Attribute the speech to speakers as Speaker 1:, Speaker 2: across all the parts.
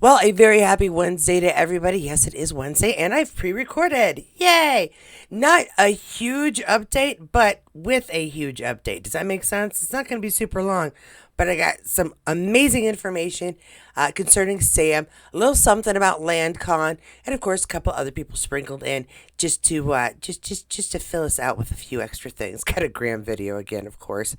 Speaker 1: Well, a very happy Wednesday to everybody. Yes, it is Wednesday, and I've pre recorded. Yay! Not a huge update, but with a huge update. Does that make sense? It's not going to be super long, but I got some amazing information concerning Sam, a little something about LandCon, and of course, a couple other people sprinkled in just to fill us out with a few extra things. Got a Graham video again, of course.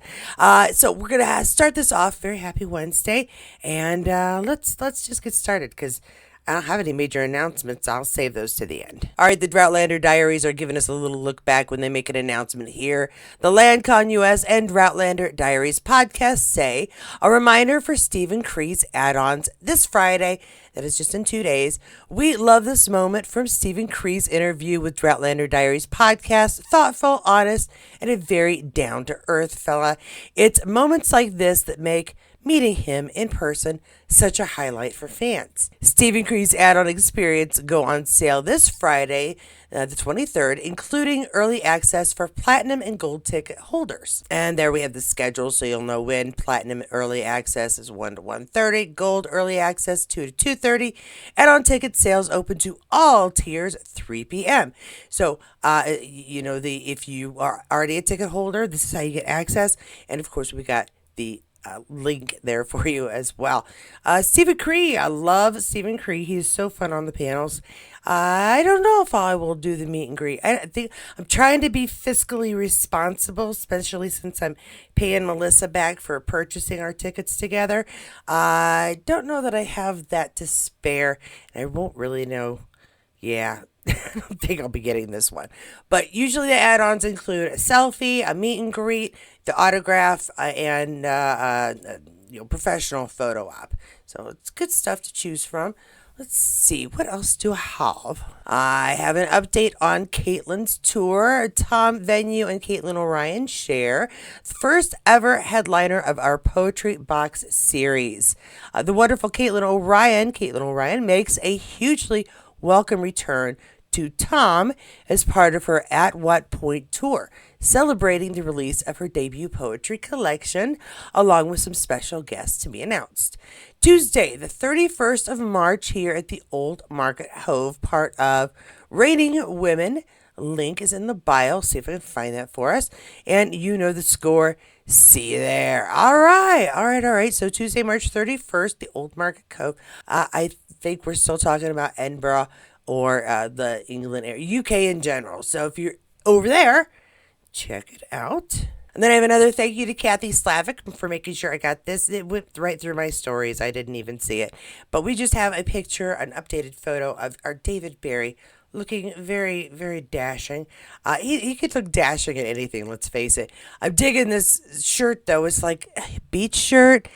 Speaker 1: So we're gonna start this off. Very happy Wednesday, and let's just get started because I don't have any major announcements. I'll save those to the end. All right, the Droughtlander Diaries are giving us a little look back when they make an announcement here. The LandCon US and Droughtlander Diaries podcasts say a reminder for Stephen Cree's add-ons this Friday. That is just in 2 days. We love this moment from Stephen Cree's interview with Droughtlander Diaries podcast. Thoughtful, honest, and a very down-to-earth fella. It's moments like this that make meeting him in person such a highlight for fans. Stephen Cree's add-on experience go on sale this Friday, the 23rd, including early access for platinum and gold ticket holders. And there we have the schedule, so you'll know when. Platinum early access is 1 to 1:30, gold early access 2 to 2:30, add-on ticket sales open to all tiers 3 p.m. So, if you are already a ticket holder, this is how you get access. And of course, we got the link there for you as well. Stephen Cree, I love Stephen Cree. He's so fun on the panels. I don't know if I will do the meet and greet. I think I'm trying to be fiscally responsible, especially since I'm paying Melissa back for purchasing our tickets together. I don't know that I have that to spare, and I won't really know. Yeah, I don't think I'll be getting this one. But usually the add-ons include a selfie, a meet and greet, the autograph, and professional photo op. So it's good stuff to choose from. Let's see, what else do I have? I have an update on Caitlin's tour. Tom Venue and Caitlin Orion share the first ever headliner of our Poetry Box series. The wonderful Caitlin Orion makes a hugely welcome return to Tom as part of her At What Point tour, celebrating the release of her debut poetry collection, along with some special guests to be announced. Tuesday, the 31st of March, here at the Old Market Hove, part of Reigning Women. Link is in the bio. See if I can find that for us. And you know the score. See you there. All right. So Tuesday, March 31st, the Old Market Cove. I think we're still talking about Edinburgh or the England area, UK in general. So if you're over there, check it out. And then I have another thank you to Kathy Slavic for making sure I got this. It whipped right through my stories. I didn't even see it. But we just have a picture, an updated photo of our David Barry looking very, very dashing. He could look dashing at anything, let's face it. I'm digging this shirt, though. It's like a beach shirt.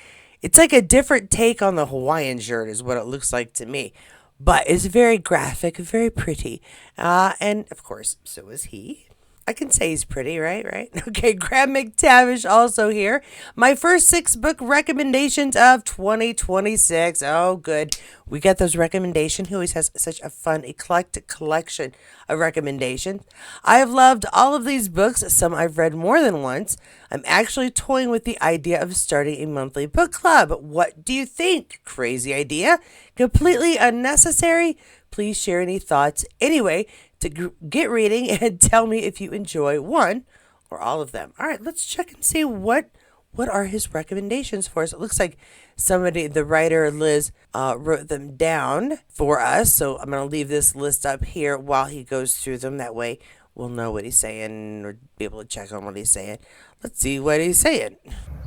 Speaker 1: It's like a different take on the Hawaiian shirt is what it looks like to me. But it's very graphic, very pretty. And, of course, so is he. I can say he's pretty, right? Okay, Graham McTavish also here. My first 6 book recommendations of 2026. Oh, good. We get those recommendations. He always has such a fun, eclectic collection of recommendations. I have loved all of these books. Some I've read more than once. I'm actually toying with the idea of starting a monthly book club. What do you think? Crazy idea? Completely unnecessary? Please share any thoughts. Anyway, to get reading and tell me if you enjoy one or all of them. All right, let's check and see what are his recommendations for us. It looks like somebody, the writer Liz, wrote them down for us. So I'm going to leave this list up here while he goes through them. That way we'll know what he's saying or be able to check on what he's saying. Let's see what he's saying.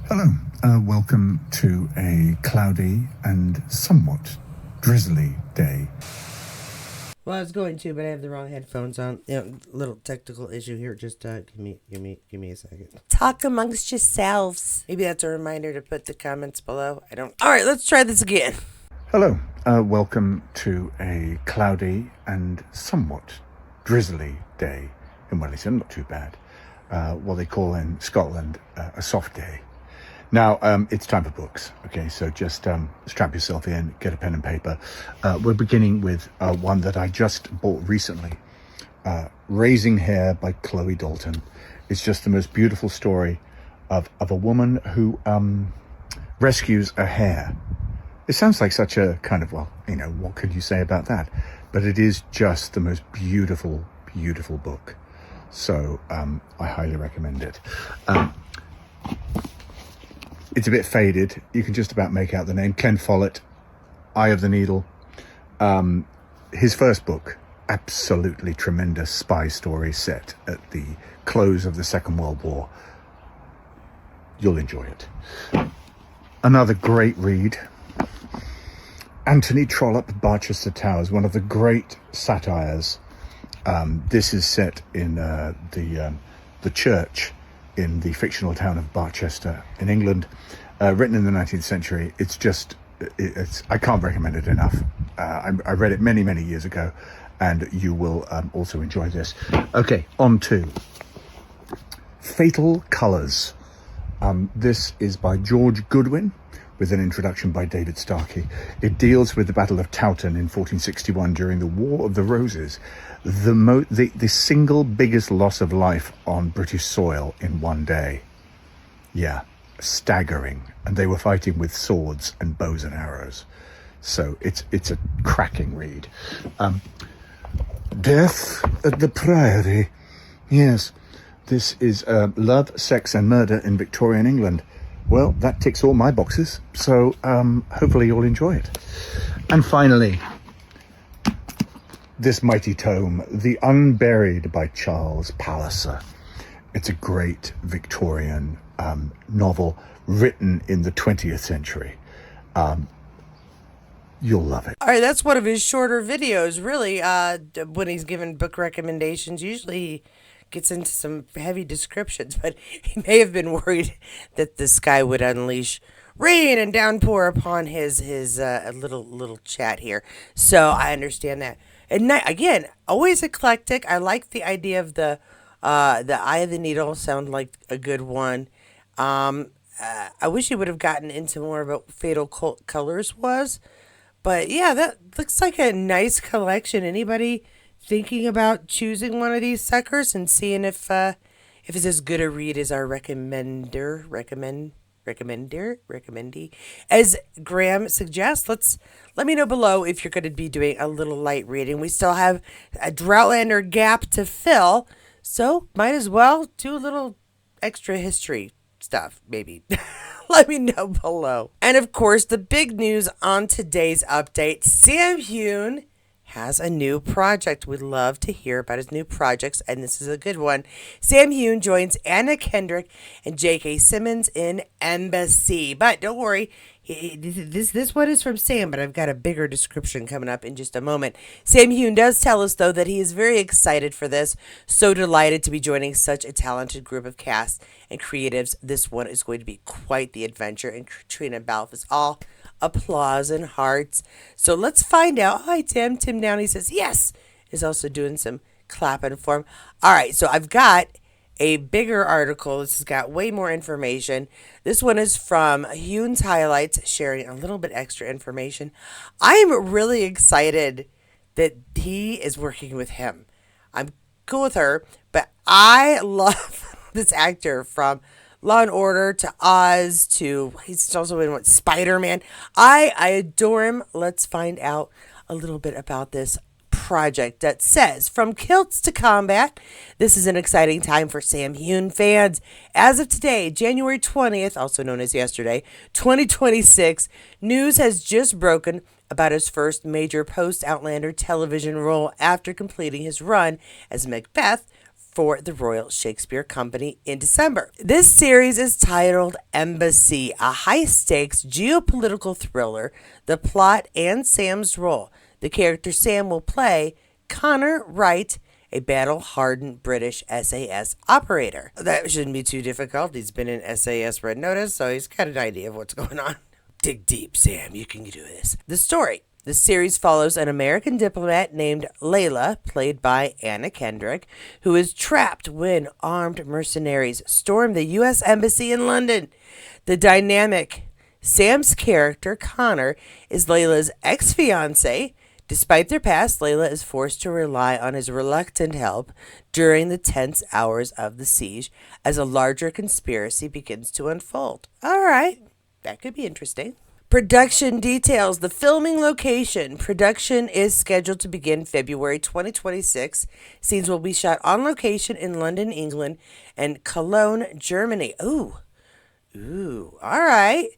Speaker 2: Hello, welcome to a cloudy and somewhat drizzly day.
Speaker 1: Well, I was going to, but I have the wrong headphones on. Little technical issue here. Just give me a second. Talk amongst yourselves. Maybe that's a reminder to put the comments below. I don't. All right, let's try this again.
Speaker 2: Hello, welcome to a cloudy and somewhat drizzly day in Wellington. Not too bad. What they call in Scotland a soft day. Now, it's time for books, okay? So just strap yourself in, get a pen and paper. We're beginning with one that I just bought recently, Raising Hair by Chloe Dalton. It's just the most beautiful story of a woman who rescues a hare It sounds like such a kind of, well, what could you say about that? But it is just the most beautiful, beautiful book. So I highly recommend it. It's a bit faded. You can just about make out the name. Ken Follett, Eye of the Needle. His first book, absolutely tremendous spy story set at the close of the Second World War. You'll enjoy it. Another great read, Anthony Trollope, Barchester Towers, one of the great satires. This is set in the church in the fictional town of Barchester in England, written in the 19th century. I can't recommend it enough. I read it many, many years ago, and you will also enjoy this. Okay, on to Fatal Colours. This is by George Goodwin, with an introduction by David Starkey. It deals with the Battle of Towton in 1461 during the War of the Roses, the single biggest loss of life on British soil in one day. Yeah, staggering. And they were fighting with swords and bows and arrows. So it's a cracking read. Death at the Priory. Yes, this is Love, Sex and Murder in Victorian England. Well, that ticks all my boxes, so hopefully you'll enjoy it. And finally, this mighty tome, The Unburied by Charles Palliser. It's a great Victorian novel written in the 20th century. You'll love it.
Speaker 1: All right, that's one of his shorter videos, really. When he's given book recommendations, usually he gets into some heavy descriptions, but he may have been worried that the sky would unleash rain and downpour upon his little chat here. So I understand that. And again, always eclectic. I like the idea of the Eye of the Needle. Sound like a good one. I wish he would have gotten into more about what Fatal Colors was. But yeah, that looks like a nice collection. Anybody thinking about choosing one of these suckers and seeing if it's as good a read as our recommendee, as Graham suggests? Let me know below if you're going to be doing a little light reading. We still have a Droughtlander gap to fill, so might as well do a little extra history stuff, maybe. Let me know below. And of course, the big news on today's update, Sam Heughan has a new project. We'd love to hear about his new projects, and this is a good one. Sam Heughan joins Anna Kendrick and J.K. Simmons in Embassy. But don't worry, this one is from Sam, but I've got a bigger description coming up in just a moment. Sam Heughan does tell us, though, that he is very excited for this, so delighted to be joining such a talented group of cast and creatives. This one is going to be quite the adventure, and Katrina Balfe is all applause and hearts. So let's find out. Hi, Tim. Tim Downey says yes, is also doing some clapping for him. All right, so I've got a bigger article. This has got way more information. This one is from Heughan's Highlights, sharing a little bit extra information. I'm really excited that he is working with him. I'm cool with her, but I love this actor from Law and Order to Oz to he's also in Spider-Man. I adore him. Let's find out a little bit about this project that says, from kilts to combat. This is an exciting time for Sam Heughan fans. As of today, January 20th, also known as yesterday, 2026, news has just broken about his first major post-Outlander television role after completing his run as Macbeth for the Royal Shakespeare Company in December. This series is titled Embassy, a high-stakes geopolitical thriller. The plot and Sam's role. The character Sam will play Connor Wright, a battle-hardened British SAS operator. That shouldn't be too difficult. He's been in SAS Red Notice, so he's got an idea of what's going on. Dig deep, Sam. You can do this. The story. The series follows an American diplomat named Layla, played by Anna Kendrick, who is trapped when armed mercenaries storm the U.S. Embassy in London. The dynamic Sam's character, Connor, is Layla's ex-fiancé. Despite their past, Layla is forced to rely on his reluctant help during the tense hours of the siege as a larger conspiracy begins to unfold. All right, that could be interesting. Production details. The filming location. Production is scheduled to begin February 2026. Scenes will be shot on location in London, England, and Cologne, Germany. Ooh, all right.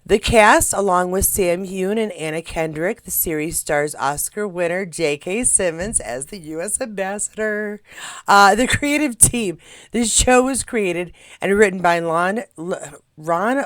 Speaker 1: The cast, along with Sam Heughan and Anna Kendrick, the series stars Oscar winner J.K. Simmons as the U.S. ambassador. The creative team. The show was created and written by Ron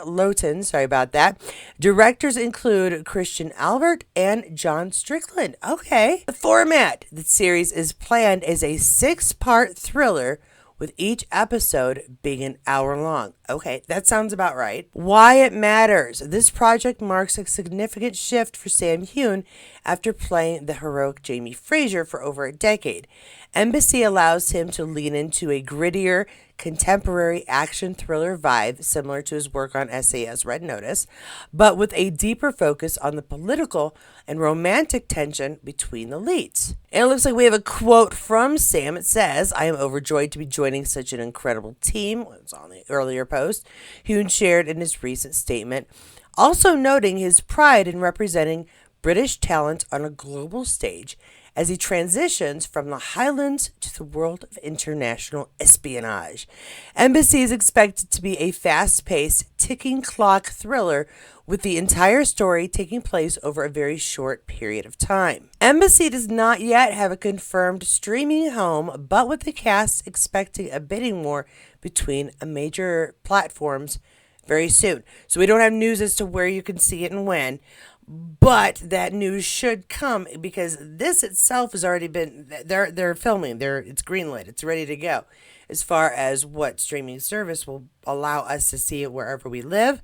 Speaker 1: Lowton. Sorry about that. Directors include Christian Albert and John Strickland. Okay. The format. The series is planned as a 6-part thriller with each episode being an hour long. Okay, that sounds about right. Why it matters. This project marks a significant shift for Sam Heughan after playing the heroic Jamie Fraser for over a decade. Embassy allows him to lean into a grittier, contemporary action thriller vibe similar to his work on SAS Red Notice, but with a deeper focus on the political and romantic tension between the leads. And it looks like we have a quote from Sam. It says, "I am overjoyed to be joining such an incredible team." It was on the earlier post. Heughan shared in his recent statement, also noting his pride in representing British talent on a global stage as he transitions from the Highlands to the world of international espionage. Embassy is expected to be a fast-paced, ticking clock thriller with the entire story taking place over a very short period of time. Embassy does not yet have a confirmed streaming home, but with the cast expecting a bidding war between major platforms very soon. So we don't have news as to where you can see it and when, but that news should come because this itself has already been they're filming. It's greenlit. It's ready to go. As far as what streaming service will allow us to see it wherever we live,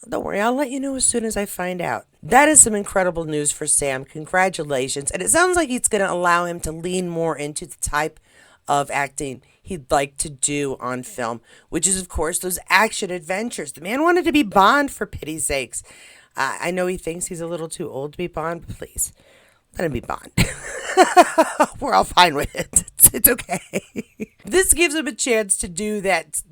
Speaker 1: don't worry, I'll let you know as soon as I find out. That is some incredible news for Sam. Congratulations. And it sounds like it's going to allow him to lean more into the type of acting he'd like to do on film, which is, of course, those action adventures. The man wanted to be Bond, for pity's sakes. I know he thinks he's a little too old to be Bond, but please, let him be Bond. We're all fine with it. It's okay. This gives him a chance to do that,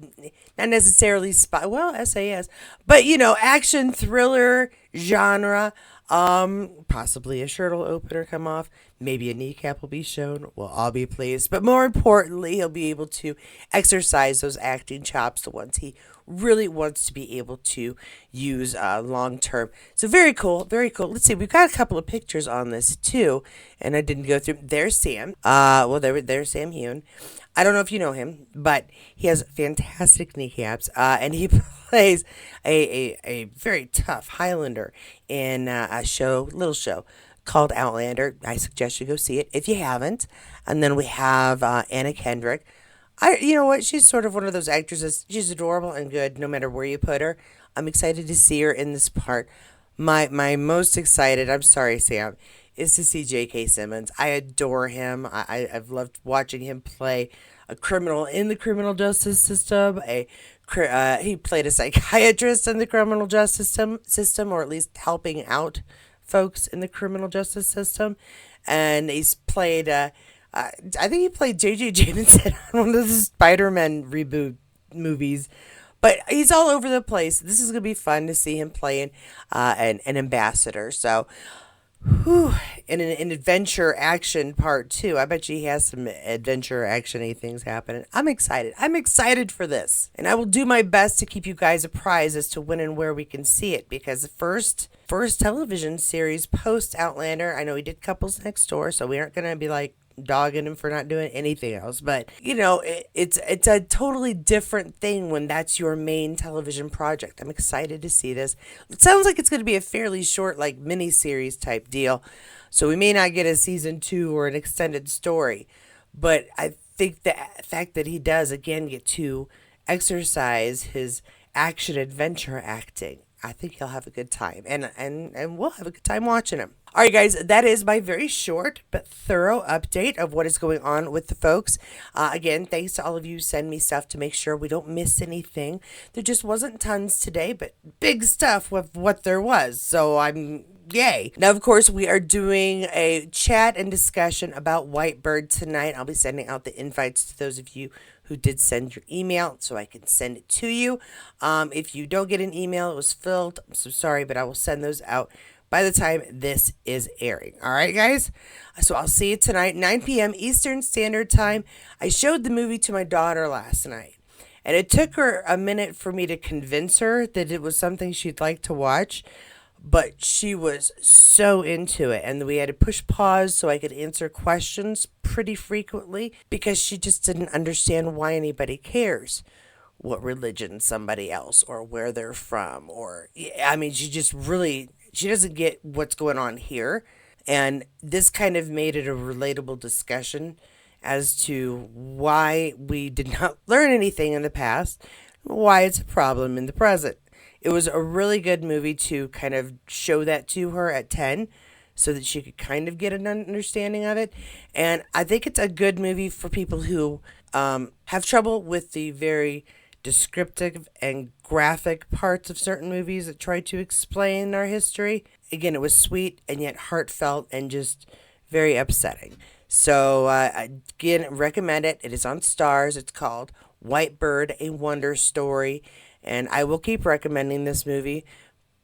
Speaker 1: not necessarily SAS, but, action thriller genre. Possibly a shirt will open or come off. Maybe a kneecap will be shown. We'll all be pleased. But more importantly, he'll be able to exercise those acting chops, the ones he really wants to be able to use long term. So very cool, very cool. Let's see, we've got a couple of pictures on this too, and I didn't go through. There's Sam. There's Sam Heughan. I don't know if you know him, but he has fantastic kneecaps, and he plays a very tough Highlander in a little show called Outlander. I suggest you go see it if you haven't. And then we have Anna Kendrick. You know what? She's sort of one of those actresses. She's adorable and good no matter where you put her. I'm excited to see her in this part. My most excited, I'm sorry, Sam, is to see J.K. Simmons. I adore him. I've loved watching him play a criminal in the criminal justice system. He played a psychiatrist in the criminal justice system, or at least helping out folks in the criminal justice system. And he's played, I think he played J.J. Jameson on one of the Spider-Man reboot movies. But he's all over the place. This is going to be fun to see him playing an ambassador. So, in an adventure action part too. I bet you he has some adventure action-y things happening. I'm excited. I'm excited for this. And I will do my best to keep you guys apprised as to when and where we can see it. Because the first television series post Outlander, I know he did Couples Next Door, so we aren't going to be like dogging him for not doing anything else, but it's a totally different thing when that's your main television project. I'm excited to see this. It sounds like it's going to be a fairly short, like mini series type deal, so we may not get a season 2 or an extended story, but I think the fact that he does again get to exercise his action adventure acting, I think he'll have a good time, and we'll have a good time watching him. All right, guys, that is my very short but thorough update of what is going on with the folks. Again, thanks to all of you who send me stuff to make sure we don't miss anything. There just wasn't tons today, but big stuff with what there was. So I'm yay. Now, of course, we are doing a chat and discussion about Whitebird tonight. I'll be sending out the invites to those of you who did send your email so I can send it to you. If you don't get an email, it was filled. I'm so sorry, but I will send those out by the time this is airing. All right, guys? So I'll see you tonight, 9 p.m. Eastern Standard Time. I showed the movie to my daughter last night. And it took her a minute for me to convince her that it was something she'd like to watch, but she was so into it. And we had to push pause so I could answer questions pretty frequently because she just didn't understand why anybody cares what religion somebody else or where they're from. Or, I mean, she doesn't get what's going on here. And this kind of made it a relatable discussion as to why we did not learn anything in the past, why it's a problem in the present. It was a really good movie to kind of show that to her at 10 so that she could kind of get an understanding of it. And I think it's a good movie for people who have trouble with the very descriptive and graphic parts of certain movies that try to explain our history. Again, it was sweet and yet heartfelt and just very upsetting. So, again, recommend it. It is on Stars. It's called Whitebird, A Wonder Story. And I will keep recommending this movie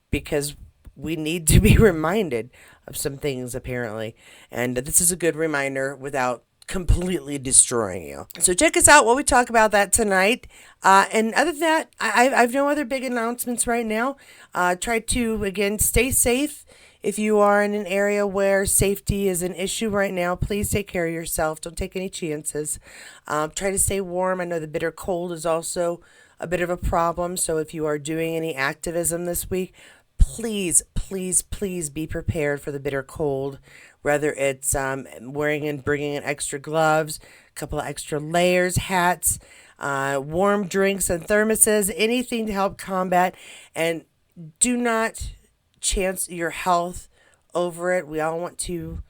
Speaker 1: because we need to be reminded of some things, apparently. And this is a good reminder without completely destroying you. So check us out while we talk about that tonight. And other than that, I have no other big announcements right now. Try to, again, stay safe. If you are in an area where safety is an issue right now, please take care of yourself. Don't take any chances. Try to stay warm. I know the bitter cold is also a bit of a problem. So if you are doing any activism this week, please, please, please be prepared for the bitter cold. Whether it's wearing and bringing in extra gloves, a couple of extra layers, hats, warm drinks and thermoses, anything to help combat. And do not chance your health over it. We all want to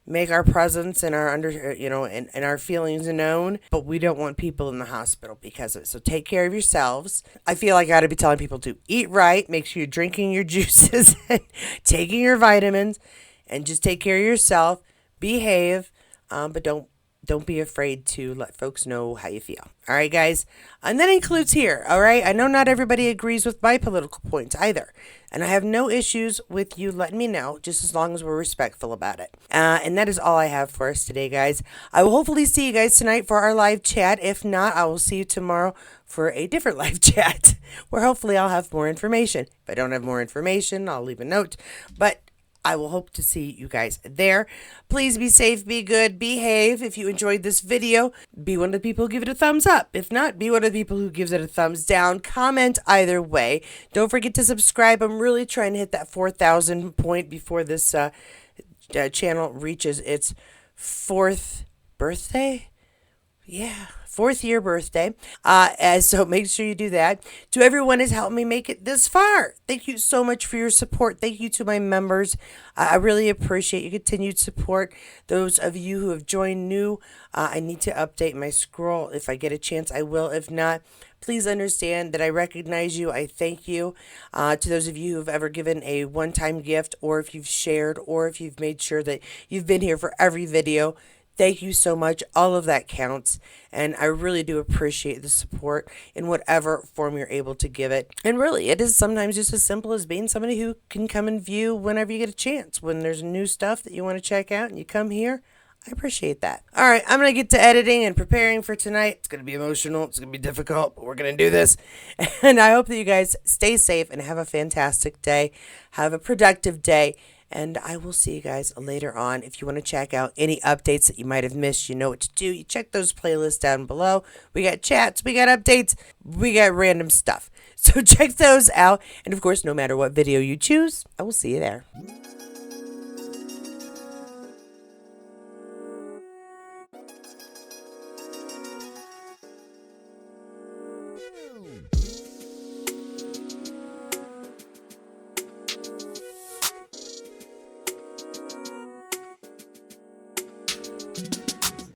Speaker 1: make our presence and our and our feelings known, but we don't want people in the hospital because of it. So take care of yourselves. I feel like I ought to be telling people to eat right, make sure you're drinking your juices and taking your vitamins, and just take care of yourself. Behave, but don't be afraid to let folks know how you feel. All right, guys? And that includes here, all right? I know not everybody agrees with my political points either. And I have no issues with you letting me know, just as long as we're respectful about it. And that is all I have for us today, guys. I will hopefully see you guys tonight for our live chat. If not, I will see you tomorrow for a different live chat, where hopefully I'll have more information. If I don't have more information, I'll leave a note. But I will hope to see you guys there. Please be safe, be good, behave. If you enjoyed this video, be one of the people who give it a thumbs up. If not, be one of the people who gives it a thumbs down. Comment either way. Don't forget to subscribe. I'm really trying to hit that 4,000 point before this channel reaches its 4th birthday. Yeah, 4th year birthday. So make sure you do that. To everyone who's helped me make it this far, thank you so much for your support. Thank you to my members. I really appreciate your continued support. Those of you who have joined new, I need to update my scroll. If I get a chance, I will. If not, please understand that I recognize you. I thank you. To those of you who have ever given a one-time gift, or if you've shared, or if you've made sure that you've been here for every video, thank you so much. All of that counts. And I really do appreciate the support in whatever form you're able to give it. And really, it is sometimes just as simple as being somebody who can come and view whenever you get a chance. When there's new stuff that you want to check out and you come here, I appreciate that. All right, I'm going to get to editing and preparing for tonight. It's going to be emotional. It's going to be difficult, but we're going to do this. And I hope that you guys stay safe and have a fantastic day. Have a productive day. And I will see you guys later on. If you want to check out any updates that you might have missed, you know what to do. You check those playlists down below. We got chats, we got updates, we got random stuff. So check those out. And of course, no matter what video you choose, I will see you there.